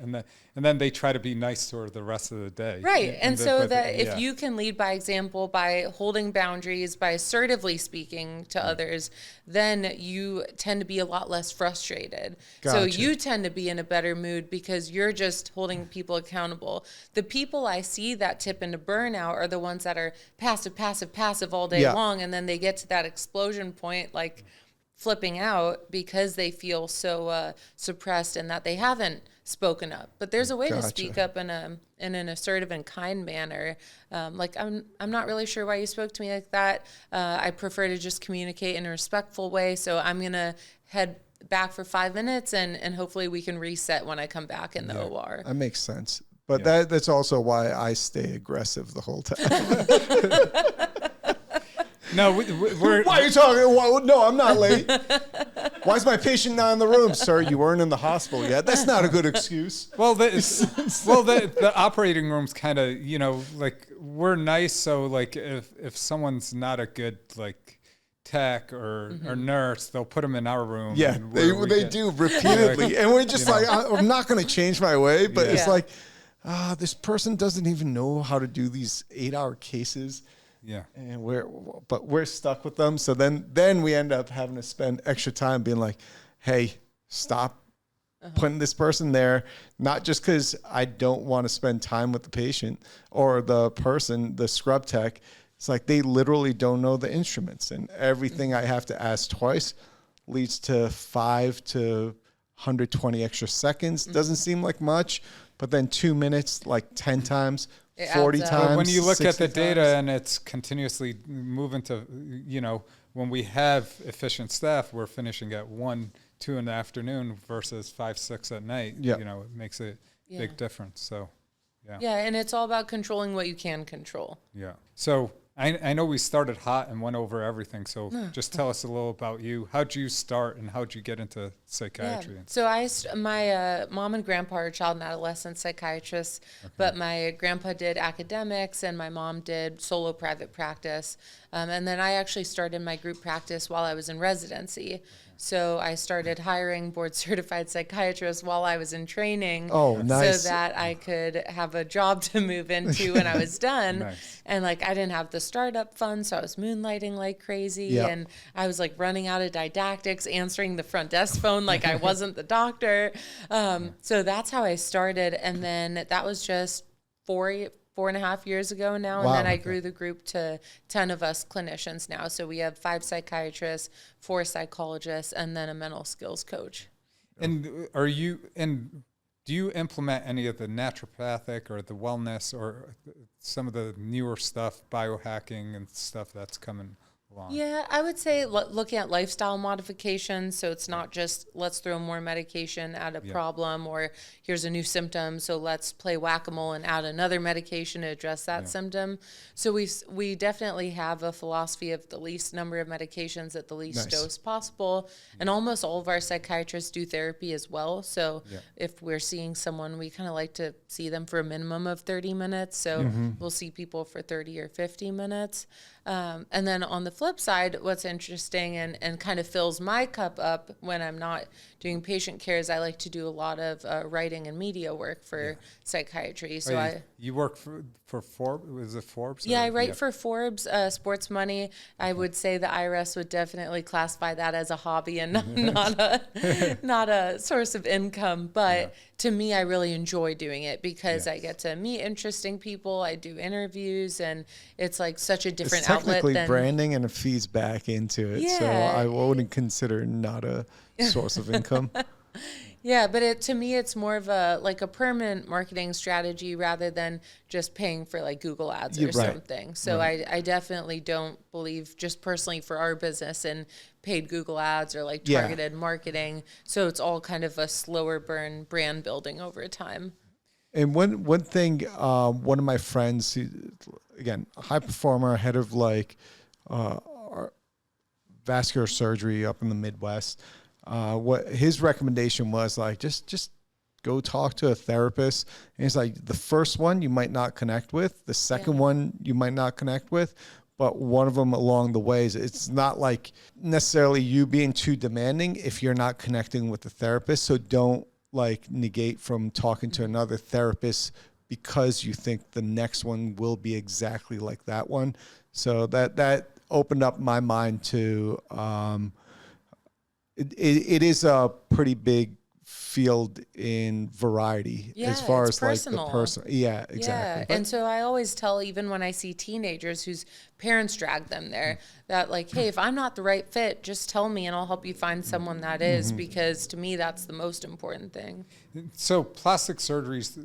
and then they try to be nice to her the rest of the day. Right. And so that if you can lead by example, by holding boundaries, by assertively speaking to others, then you tend to be a lot less frustrated. Gotcha. So you tend to be in a better mood because you're just holding people accountable. The people I see that tip into burnout are the ones that are passive all day long. And then they get to that explosion point, like flipping out because they feel so suppressed and that they haven't spoken up. But there's a way to speak up in an assertive and kind manner. Like, I'm not really sure why you spoke to me like that. I prefer to just communicate in a respectful way. So I'm going to head back for 5 minutes and hopefully we can reset when I come back in the OR. That makes sense. But that's also why I stay aggressive the whole time. No, we're. Why are you talking? No, I'm not late. Why is my patient not in the room? Sir, you weren't in the hospital yet. That's not a good excuse. Well, the operating room's kind of, like, we're nice. So like if someone's not a good like tech or nurse, they'll put them in our room. Yeah, they do repeatedly. And we're just like, I'm not going to change my way. But it's like, this person doesn't even know how to do these 8-hour cases. Yeah. And we're stuck with them. So then we end up having to spend extra time being like, hey, stop putting this person there. Not just because I don't want to spend time with the patient or the person, the scrub tech. It's like they literally don't know the instruments, and everything I have to ask twice leads to 5 to 120 extra seconds. Doesn't seem like much, but then 2 minutes, like 10 times. 40 times. But when you look at the data times. and it's continuously moving to, when we have efficient staff, we're finishing at 1, 2 in the afternoon versus 5, 6 at night. Yep. It makes a big difference. So, Yeah, and it's all about controlling what you can control. Yeah. So I know we started hot and went over everything. So just tell us a little about you. How'd you start and how'd you get into psychiatry? So my mom and grandpa are child and adolescent psychiatrists, but my grandpa did academics and my mom did solo private practice. And then I actually started my group practice while I was in residency. So I started hiring board certified psychiatrists while I was in training. Oh, nice. So that I could have a job to move into when I was done. Nice. And like, I didn't have the startup fund, so I was moonlighting like crazy. Yep. And I was like running out of didactics, answering the front desk phone like I wasn't the doctor. So that's how I started. And then that was just 4.5 years ago now. And Wow. then I grew the group to 10 of us clinicians now. So we have 5 psychiatrists, 4 psychologists, and then a mental skills coach. And do you implement any of the naturopathic or the wellness or some of the newer stuff, biohacking and stuff that's coming along? Yeah, I would say looking at lifestyle modifications. So it's not just let's throw more medication at a problem, or here's a new symptom, so let's play whack-a-mole and add another medication to address that symptom. So we definitely have a philosophy of the least number of medications at the least dose possible. And almost all of our psychiatrists do therapy as well. So if we're seeing someone, we kind of like to see them for a minimum of 30 minutes. So we'll see people for 30 or 50 minutes. And then on the flip side, what's interesting and kind of fills my cup up when I'm not doing patient care is I like to do a lot of writing and media work for psychiatry. So you work for Forbes? Was it Forbes? Yeah, I write for Forbes, Sports Money. I would say the IRS would definitely classify that as a hobby and not a source of income. But to me, I really enjoy doing it because I get to meet interesting people. I do interviews, and it's like such a different outlet. Technically branding, and it feeds back into it. Yeah. So I wouldn't consider not a source of income. Yeah, but to me, it's more of a permanent marketing strategy rather than just paying for like Google ads or something. So I definitely don't believe, just personally for our business, in paid Google ads or like targeted marketing. So it's all kind of a slower burn brand building over time. And one thing, one of my friends, who, again, a high performer, head of vascular surgery up in the Midwest, what his recommendation was, like, just go talk to a therapist. And it's like, the first one you might not connect with, the second one you might not connect with, but one of them along the ways, it's not like necessarily you being too demanding if you're not connecting with the therapist. So don't like negate from talking to another therapist because you think the next one will be exactly like that one. So that opened up my mind to, it is a pretty big field in variety as far as personal. Like the person. Yeah, exactly. Yeah. And so I always tell, even when I see teenagers whose parents drag them there, that like, hey, if I'm not the right fit, just tell me and I'll help you find someone that is, because to me, that's the most important thing. So plastic surgery's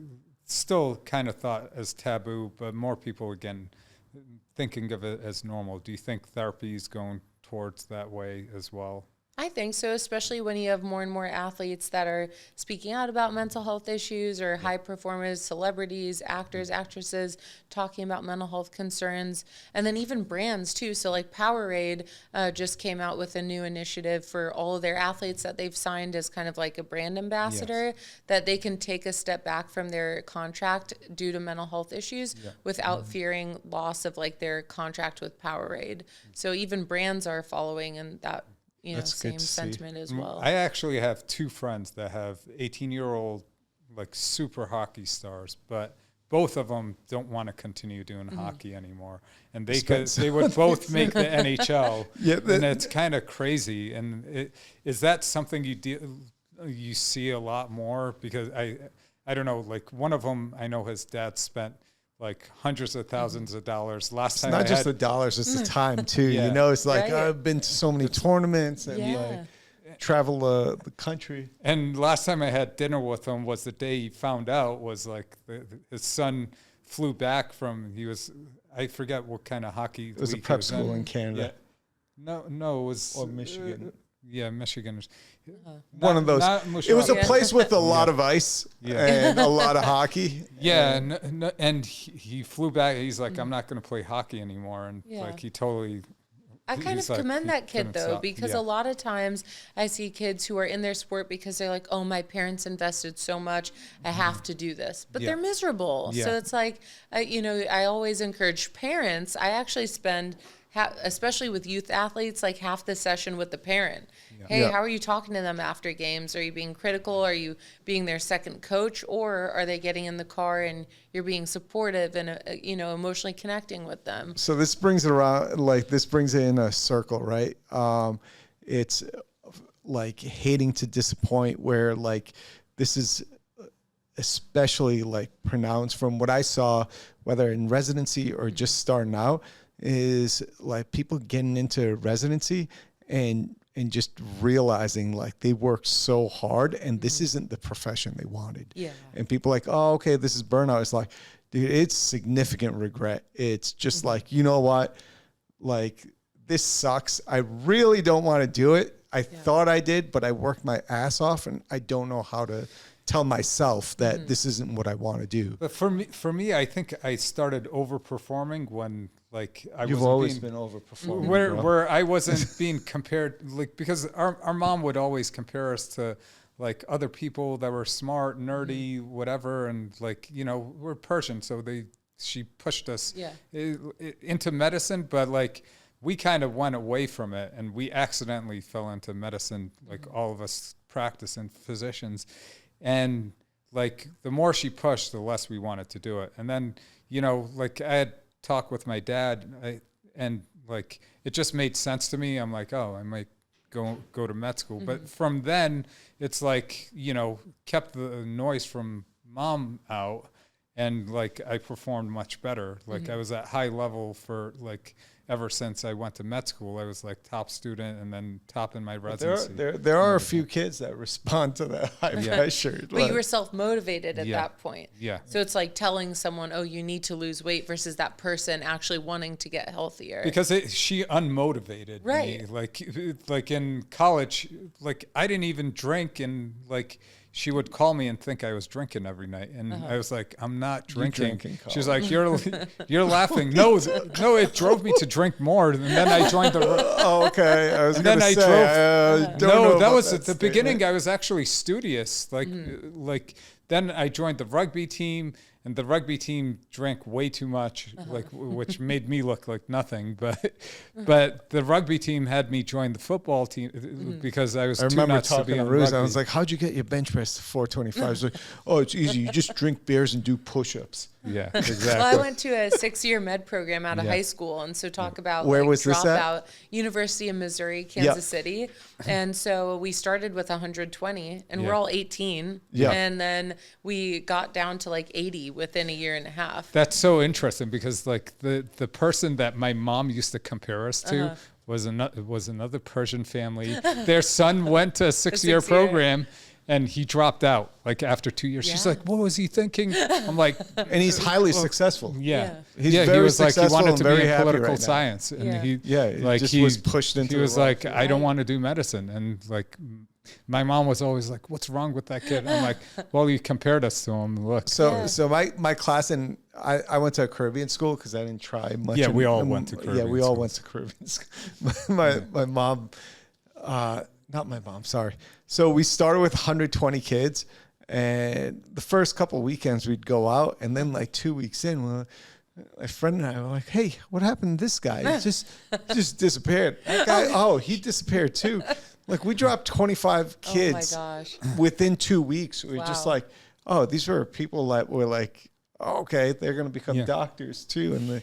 still kind of thought as taboo, but more people, again, thinking of it as normal. Do you think therapy is going towards that way as well? I think so, especially when you have more and more athletes that are speaking out about mental health issues, or high performers, celebrities, actors, actresses, talking about mental health concerns, and then even brands too. So like Powerade just came out with a new initiative for all of their athletes that they've signed as kind of like a brand ambassador, that they can take a step back from their contract due to mental health issues without fearing loss of like their contract with Powerade. So even brands are following in that same sentiment as well. I actually have 2 friends that have 18-year-old, like super hockey stars, but both of them don't want to continue doing hockey anymore. And they would both make the NHL. And it's kind of crazy. And is that something you see a lot more? Because I don't know, like one of them, I know his dad spent like hundreds of thousands of dollars. Last time, it's not just the dollars, it's the time too. You know, it's like I've been to so many tournaments and like travel the country. And last time I had dinner with him was the day he found out, was like his son flew back from, I forget what kind of hockey. It was a prep school in Canada. Yeah. No, it was. Or Michigan. Michigan. One of those. It was a place with a lot of ice and a lot of hockey. Yeah, and he flew back. He's like, I'm not going to play hockey anymore. And like he totally... I kind of commend that kid though, because a lot of times I see kids who are in their sport because they're like, oh, my parents invested so much, I have to do this, but they're miserable. So it's like, I always encourage parents. I actually spend especially with youth athletes, like half the session with the parent. Yeah. Hey, Yeah. how are you talking to them after games? Are you being critical? Are you being their second coach? Or are they getting in the car and you're being supportive and, emotionally connecting with them? So this brings it around, like this brings it in a circle, right? It's like hating to disappoint, where like this is especially like pronounced from what I saw, whether in residency or just starting out, is like people getting into residency and just realizing like they worked so hard and this isn't the profession they wanted. Yeah. And people like, oh, okay, this is burnout. It's like, dude, it's significant regret. It's just like, you know what? Like, this sucks. I really don't want to do it. I thought I did, but I worked my ass off and I don't know how to tell myself that this isn't what I want to do. But for me, I think I started overperforming when like You've always been overperforming. where I wasn't being compared, like, because our mom would always compare us to like other people that were smart, nerdy, whatever, and like, we're Persian, so she pushed us into medicine, but like we kind of went away from it and we accidentally fell into medicine, like all of us practicing physicians. And like the more she pushed, the less we wanted to do it. And then, like I had talked with my dad, and like it just made sense to me. I'm like, oh, I might go to med school. But from then, it's like, kept the noise from mom out, and like I performed much better. Like I was at high level for like ever since I went to med school. I was like top student and then top in my residency. There are a few kids that respond to that high pressure. But you were self-motivated at that point. Yeah. So it's like telling someone, oh, you need to lose weight versus that person actually wanting to get healthier. Because she unmotivated me. Like in college, like I didn't even drink, and like she would call me and think I was drinking every night. And I was like, I'm not drinking. She was like, you're laughing. No, it drove me to drink more. And then I joined the... Oh, okay. I was and then I drove... that was at the beginning. I was actually studious. Like then I joined the rugby team, and the rugby team drank way too much, like which made me look like nothing. But the rugby team had me join the football team because I was too nuts to be on rugby. I was like, how'd you get your bench press to 425? I was like, oh, it's easy. You just drink beers and do push-ups. Yeah, exactly. Well, I went to a 6-year med program out of high school, and so talk about where like was this at? University of Missouri, Kansas City, and so we started with 120, and we're all 18, and then we got down to like 80 within a year and a half. That's so interesting because like the person that my mom used to compare us to was another Persian family. Their son went to a 6-year program. And he dropped out like after 2 years. She's like, what was he thinking? I'm like, and he's highly successful. Yeah. He's he very was like, he wanted to be in political right science. And he was pushed into he was like, I don't want to do medicine. And like, my mom was always like, what's wrong with that kid? I'm like, well, you compared us to him. Look. So my class, and I went to a Caribbean school because I didn't try much. Yeah, we all went to Caribbean Yeah, we all schools. went to Caribbean school. my mom, not my mom, sorry. So we started with 120 kids, and the first couple weekends we'd go out, and then like 2 weeks in, my friend and I were like, hey, what happened to this guy? He just disappeared. That guy, he disappeared too. Like we dropped 25 kids within 2 weeks. We were just like, oh, these were people that were like, okay, they're going to become doctors too. And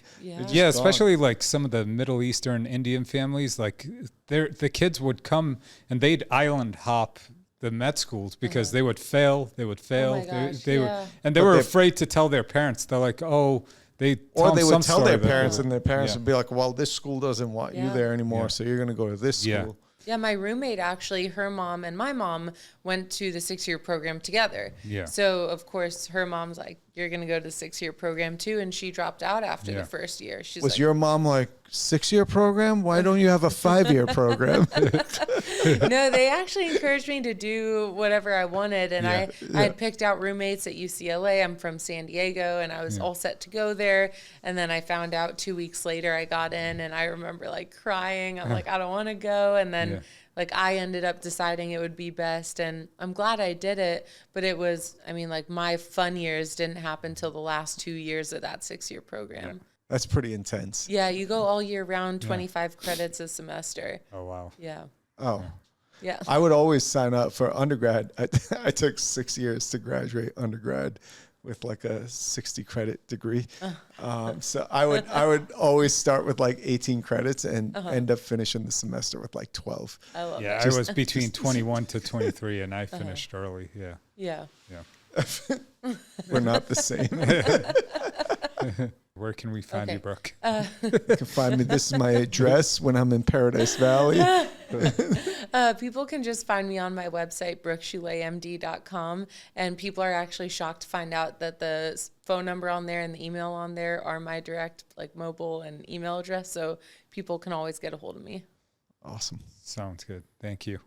especially like some of the Middle Eastern Indian families, like the kids would come and they'd island hop the med schools because they would fail. They would fail. They would, and they were afraid to tell their parents. They're like, oh, they would tell their parents, and their parents would be like, well, this school doesn't want you there anymore, so you're going to go to this school. Yeah, my roommate actually, her mom and my mom went to the 6-year program together. Yeah. So, of course, her mom's like, you're going to go to the 6-year program too. And she dropped out after the first year. She's Was your mom like, 6-year program? Why don't you have a 5-year program? No, they actually encouraged me to do whatever I wanted. And I had picked out roommates at UCLA. I'm from San Diego, and I was all set to go there. And then I found out 2 weeks later I got in, and I remember like crying. I'm like, I don't want to go. And then like I ended up deciding it would be best, and I'm glad I did it. But it was, I mean, like my fun years didn't happen till the last 2 years of that 6-year program. That's pretty intense. Yeah, you go all year round, 25 credits a semester. Oh, wow. Yeah. Oh. Yeah. I would always sign up for undergrad. I took 6 years to graduate undergrad with like a 60 credit degree. So I would always start with like 18 credits and end up finishing the semester with like 12. I love Yeah, that. I was between 21 to 23 and I finished early. Yeah. Yeah. Yeah. We're not the same. Where can we find you, Brooke? You can find me. This is my address when I'm in Paradise Valley. People can just find me on my website, brookchouletmd.com. And people are actually shocked to find out that the phone number on there and the email on there are my direct like mobile and email address. So people can always get a hold of me. Awesome. Sounds good. Thank you.